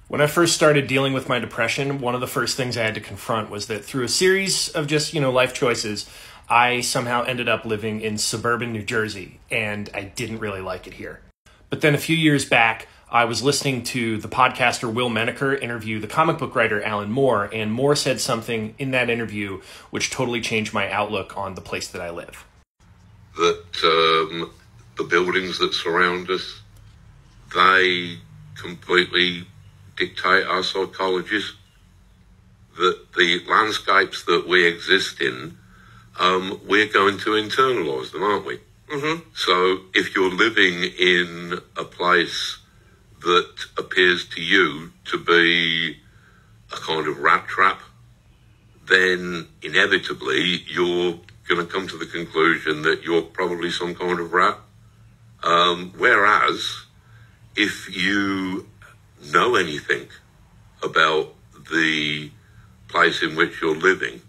When I first started dealing with my depression, one of the first things I had to confront was that through a series of just, life choices, I somehow ended up living in suburban New Jersey, and I didn't really like it here. But then a few years back, I was listening to the podcaster Will Menaker interview the comic book writer Alan Moore, and Moore said something in that interview which totally changed my outlook on the place that I live. That the buildings that surround us, they completely dictate our psychologies. That the landscapes that we exist in, we're going to internalise them, aren't we? Mm-hmm. So if you're living in a place that appears to you to be a kind of rat trap, then inevitably you're going to come to the conclusion that you're probably some kind of rat. Whereas if you know anything about the place in which you're living,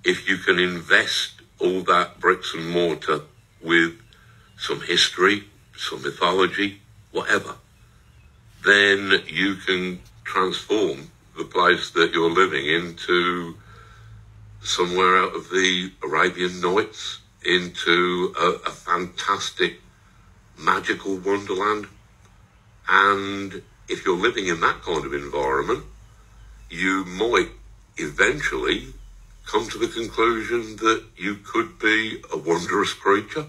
if you can invest all that bricks and mortar with some history, some mythology, whatever, then you can transform the place that you're living into somewhere out of the Arabian Nights, into a fantastic, magical wonderland. And if you're living in that kind of environment, you might eventually come to the conclusion that you could be a wondrous creature.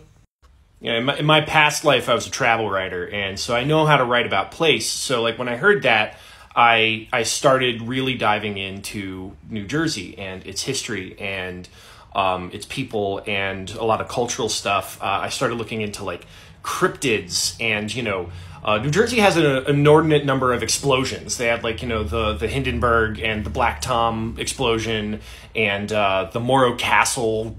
Yeah, in my past life, I was a travel writer, and so I know how to write about place. So like when I heard that, I started really diving into New Jersey and its history and its people and a lot of cultural stuff. I started looking into like cryptids and, New Jersey has an inordinate number of explosions. They had the Hindenburg and the Black Tom explosion and the Morro Castle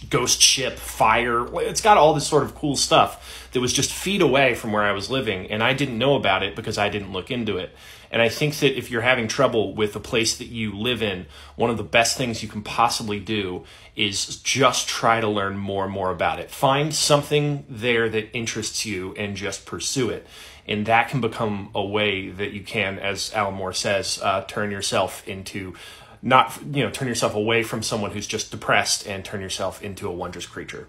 ghost ship fire. It's got all this sort of cool stuff that was just feet away from where I was living, and I didn't know about it because I didn't look into it. And I think that if you're having trouble with the place that you live in, one of the best things you can possibly do is just try to learn more and more about it. Find something there that interests you and just pursue it. And that can become a way that you can, as Alan Moore says, turn yourself away from someone who's just depressed and turn yourself into a wondrous creature.